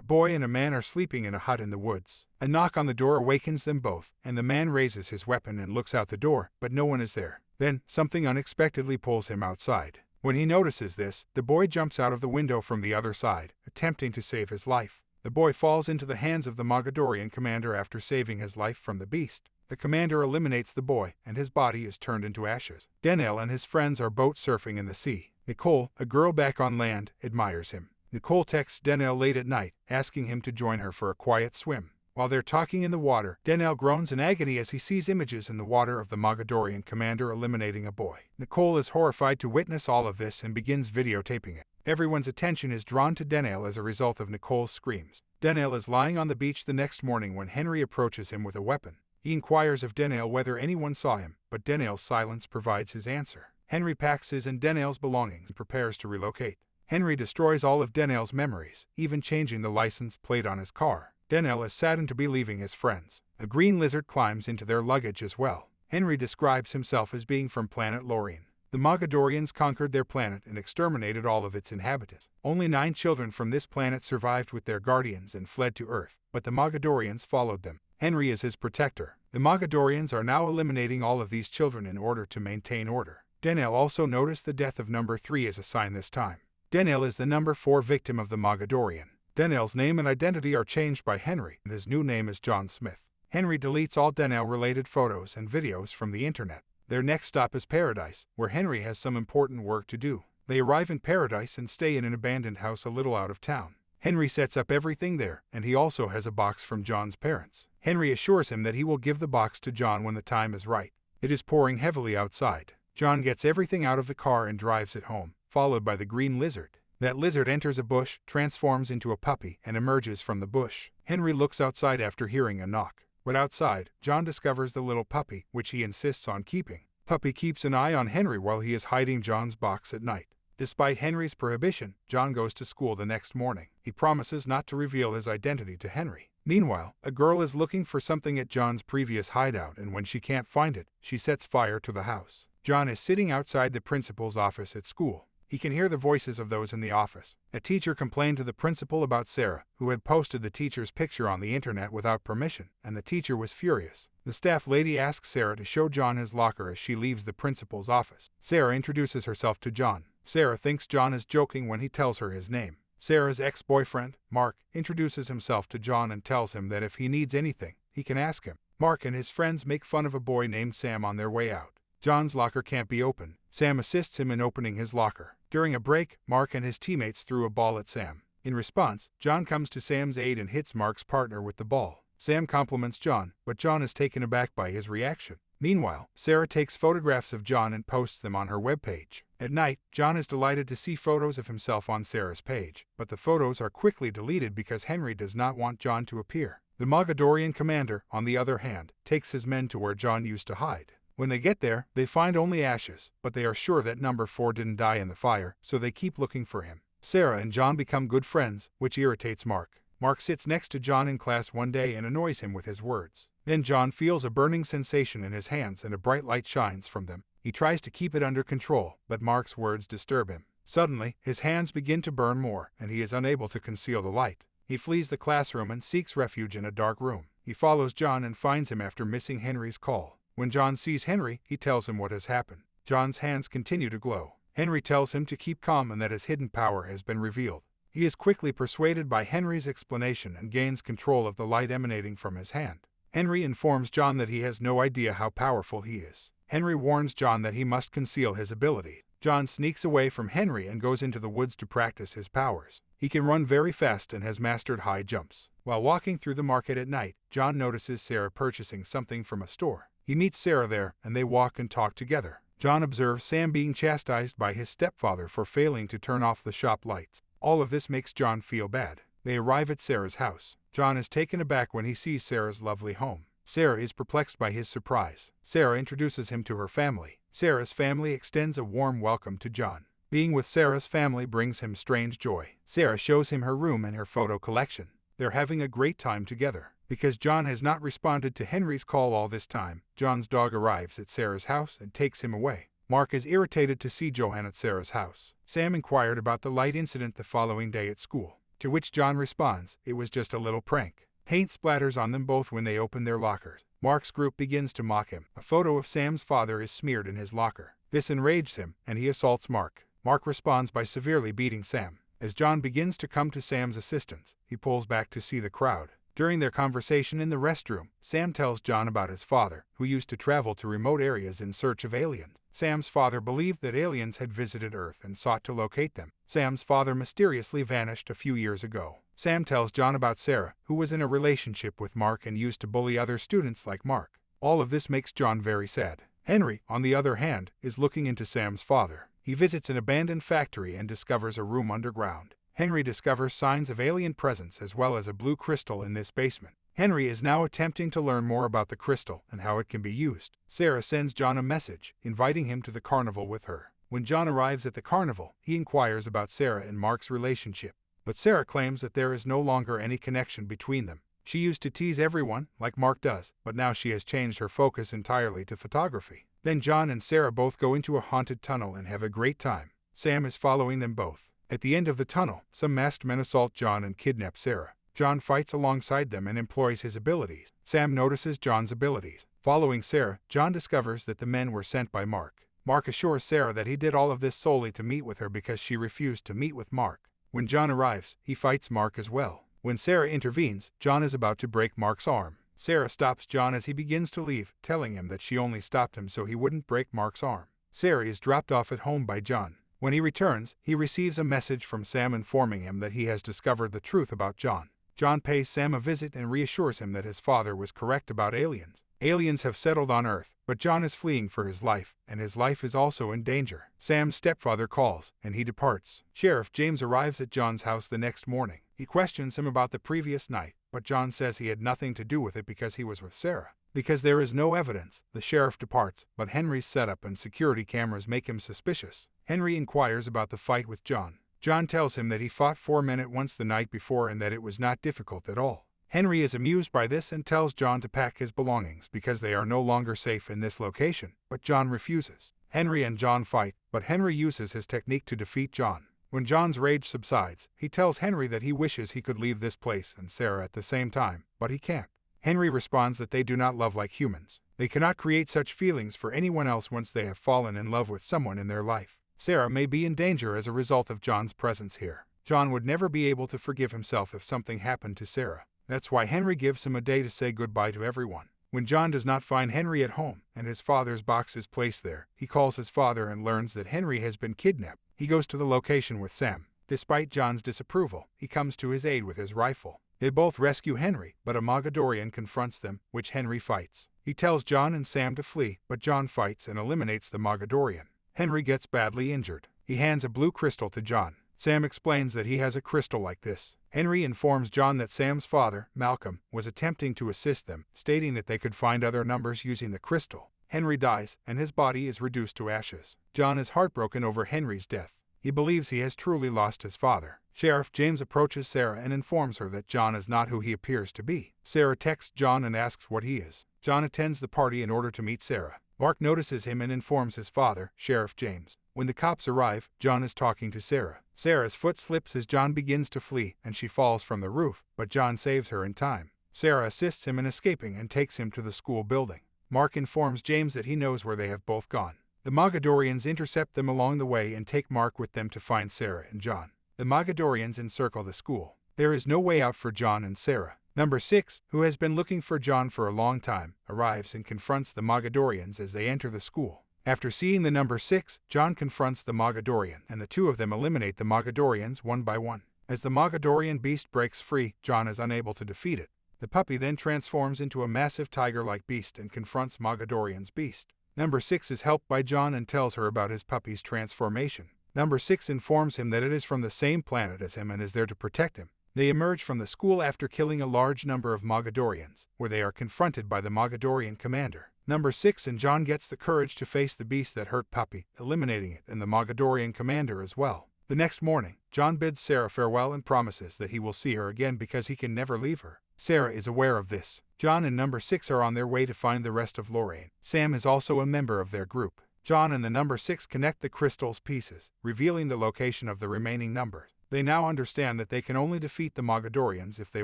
boy and a man are sleeping in a hut in the woods. A knock on the door awakens them both, and the man raises his weapon and looks out the door, but no one is there. Then, something unexpectedly pulls him outside. When he notices this, the boy jumps out of the window from the other side, attempting to save his life. The boy falls into the hands of the Mogadorian commander after saving his life from the beast. The commander eliminates the boy, and his body is turned into ashes. Daniel and his friends are boat surfing in the sea. Nicole, a girl back on land, admires him. Nicole texts Daniel late at night, asking him to join her for a quiet swim. While they're talking in the water, Daniel groans in agony as he sees images in the water of the Mogadorian commander eliminating a boy. Nicole is horrified to witness all of this and begins videotaping it. Everyone's attention is drawn to Daniel as a result of Nicole's screams. Daniel is lying on the beach the next morning when Henry approaches him with a weapon. He inquires of Daniel whether anyone saw him, but Daniel's silence provides his answer. Henry packs his and Daniel's belongings and prepares to relocate. Henry destroys all of Daniel's memories, even changing the license plate on his car. Daniel is saddened to be leaving his friends. A green lizard climbs into their luggage as well. Henry describes himself as being from planet Lorien. The Mogadorians conquered their planet and exterminated all of its inhabitants. Only 9 children from this planet survived with their guardians and fled to Earth, but the Mogadorians followed them. Henry is his protector. The Mogadorians are now eliminating all of these children in order to maintain order. Daniel also noticed the death of number 3 as a sign this time. Daniel is the number 4 victim of the Mogadorian. Daniel's name and identity are changed by Henry, and his new name is John Smith. Henry deletes all Daniel-related photos and videos from the internet. Their next stop is Paradise, where Henry has some important work to do. They arrive in Paradise and stay in an abandoned house a little out of town. Henry sets up everything there, and he also has a box from John's parents. Henry assures him that he will give the box to John when the time is right. It is pouring heavily outside. John gets everything out of the car and drives it home, followed by the green lizard. That lizard enters a bush, transforms into a puppy, and emerges from the bush. Henry looks outside after hearing a knock. But outside, John discovers the little puppy, which he insists on keeping. Puppy keeps an eye on Henry while he is hiding John's box at night. Despite Henry's prohibition, John goes to school the next morning. He promises not to reveal his identity to Henry. Meanwhile, a girl is looking for something at John's previous hideout, and when she can't find it, she sets fire to the house. John is sitting outside the principal's office at school. He can hear the voices of those in the office. A teacher complained to the principal about Sarah, who had posted the teacher's picture on the internet without permission, and the teacher was furious. The staff lady asks Sarah to show John his locker as she leaves the principal's office. Sarah introduces herself to John. Sarah thinks John is joking when he tells her his name. Sarah's ex-boyfriend, Mark, introduces himself to John and tells him that if he needs anything, he can ask him. Mark and his friends make fun of a boy named Sam on their way out. John's locker can't be opened. Sam assists him in opening his locker. During a break, Mark and his teammates threw a ball at Sam. In response, John comes to Sam's aid and hits Mark's partner with the ball. Sam compliments John, but John is taken aback by his reaction. Meanwhile, Sarah takes photographs of John and posts them on her webpage. At night, John is delighted to see photos of himself on Sarah's page, but the photos are quickly deleted because Henry does not want John to appear. The Mogadorian commander, on the other hand, takes his men to where John used to hide. When they get there, they find only ashes, but they are sure that number 4 didn't die in the fire, so they keep looking for him. Sarah and John become good friends, which irritates Mark. Mark sits next to John in class one day and annoys him with his words. Then John feels a burning sensation in his hands and a bright light shines from them. He tries to keep it under control, but Mark's words disturb him. Suddenly, his hands begin to burn more, and he is unable to conceal the light. He flees the classroom and seeks refuge in a dark room. He follows John and finds him after missing Henry's call. When John sees Henry, he tells him what has happened. John's hands continue to glow. Henry tells him to keep calm and that his hidden power has been revealed. He is quickly persuaded by Henry's explanation and gains control of the light emanating from his hand. Henry informs John that he has no idea how powerful he is. Henry warns John that he must conceal his ability. John sneaks away from Henry and goes into the woods to practice his powers. He can run very fast and has mastered high jumps. While walking through the market at night, John notices Sarah purchasing something from a store. He meets Sarah there, and they walk and talk together. John observes Sam being chastised by his stepfather for failing to turn off the shop lights. All of this makes John feel bad. They arrive at Sarah's house. John is taken aback when he sees Sarah's lovely home. Sarah is perplexed by his surprise. Sarah introduces him to her family. Sarah's family extends a warm welcome to John. Being with Sarah's family brings him strange joy. Sarah shows him her room and her photo collection. They're having a great time together. Because John has not responded to Henry's call all this time, John's dog arrives at Sarah's house and takes him away. Mark is irritated to see Johan at Sarah's house. Sam inquired about the light incident the following day at school. To which John responds, "It was just a little prank." Paint splatters on them both when they open their lockers. Mark's group begins to mock him. A photo of Sam's father is smeared in his locker. This enrages him, and he assaults Mark. Mark responds by severely beating Sam. As John begins to come to Sam's assistance, he pulls back to see the crowd. During their conversation in the restroom, Sam tells John about his father, who used to travel to remote areas in search of aliens. Sam's father believed that aliens had visited Earth and sought to locate them. Sam's father mysteriously vanished a few years ago. Sam tells John about Sarah, who was in a relationship with Mark and used to bully other students like Mark. All of this makes John very sad. Henry, on the other hand, is looking into Sam's father. He visits an abandoned factory and discovers a room underground. Henry discovers signs of alien presence as well as a blue crystal in this basement. Henry is now attempting to learn more about the crystal and how it can be used. Sarah sends John a message, inviting him to the carnival with her. When John arrives at the carnival, he inquires about Sarah and Mark's relationship. But Sarah claims that there is no longer any connection between them. She used to tease everyone, like Mark does, but now she has changed her focus entirely to photography. Then John and Sarah both go into a haunted tunnel and have a great time. Sam is following them both. At the end of the tunnel, some masked men assault John and kidnap Sarah. John fights alongside them and employs his abilities. Sam notices John's abilities. Following Sarah, John discovers that the men were sent by Mark. Mark assures Sarah that he did all of this solely to meet with her because she refused to meet with Mark. When John arrives, he fights Mark as well. When Sarah intervenes, John is about to break Mark's arm. Sarah stops John as he begins to leave, telling him that she only stopped him so he wouldn't break Mark's arm. Sarah is dropped off at home by John. When he returns, he receives a message from Sam informing him that he has discovered the truth about John. John pays Sam a visit and reassures him that his father was correct about aliens. Aliens have settled on Earth, but John is fleeing for his life, and his life is also in danger. Sam's stepfather calls, and he departs. Sheriff James arrives at John's house the next morning. He questions him about the previous night, but John says he had nothing to do with it because he was with Sarah. Because there is no evidence, the sheriff departs, but Henry's setup and security cameras make him suspicious. Henry inquires about the fight with John. John tells him that he fought 4 men at once the night before and that it was not difficult at all. Henry is amused by this and tells John to pack his belongings because they are no longer safe in this location, but John refuses. Henry and John fight, but Henry uses his technique to defeat John. When John's rage subsides, he tells Henry that he wishes he could leave this place and Sarah at the same time, but he can't. Henry responds that they do not love like humans. They cannot create such feelings for anyone else once they have fallen in love with someone in their life. Sarah may be in danger as a result of John's presence here. John would never be able to forgive himself if something happened to Sarah. That's why Henry gives him a day to say goodbye to everyone. When John does not find Henry at home, and his father's box is placed there, he calls his father and learns that Henry has been kidnapped. He goes to the location with Sam. Despite John's disapproval, he comes to his aid with his rifle. They both rescue Henry, but a Mogadorian confronts them, which Henry fights. He tells John and Sam to flee, but John fights and eliminates the Mogadorian. Henry gets badly injured. He hands a blue crystal to John. Sam explains that he has a crystal like this. Henry informs John that Sam's father, Malcolm, was attempting to assist them, stating that they could find other numbers using the crystal. Henry dies, and his body is reduced to ashes. John is heartbroken over Henry's death. He believes he has truly lost his father. Sheriff James approaches Sarah and informs her that John is not who he appears to be. Sarah texts John and asks what he is. John attends the party in order to meet Sarah. Mark notices him and informs his father, Sheriff James. When the cops arrive, John is talking to Sarah. Sarah's foot slips as John begins to flee, and she falls from the roof, but John saves her in time. Sarah assists him in escaping and takes him to the school building. Mark informs James that he knows where they have both gone. The Mogadorians intercept them along the way and take Mark with them to find Sarah and John. The Mogadorians encircle the school. There is no way out for John and Sarah. Number 6, who has been looking for John for a long time, arrives and confronts the Mogadorians as they enter the school. After seeing the number 6, John confronts the Mogadorian, and the two of them eliminate the Mogadorians one by one. As the Mogadorian beast breaks free, John is unable to defeat it. The puppy then transforms into a massive tiger-like beast and confronts Mogadorian's beast. Number 6 is helped by John and tells her about his puppy's transformation. Number 6 informs him that it is from the same planet as him and is there to protect him. They emerge from the school after killing a large number of Mogadorians, where they are confronted by the Mogadorian commander. Number 6 and John gets the courage to face the beast that hurt Puppy, eliminating it and the Mogadorian commander as well. The next morning, John bids Sarah farewell and promises that he will see her again because he can never leave her. Sarah is aware of this. John and Number 6 are on their way to find the rest of Lorraine. Sam is also a member of their group. John and the Number 6 connect the crystal's pieces, revealing the location of the remaining numbers. They now understand that they can only defeat the Mogadorians if they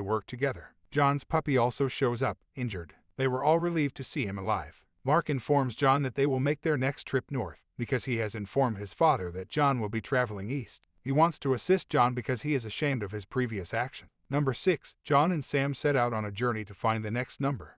work together. John's puppy also shows up, injured. They were all relieved to see him alive. Mark informs John that they will make their next trip north, because he has informed his father that John will be traveling east. He wants to assist John because he is ashamed of his previous action. Number 6. John and Sam set out on a journey to find the next number.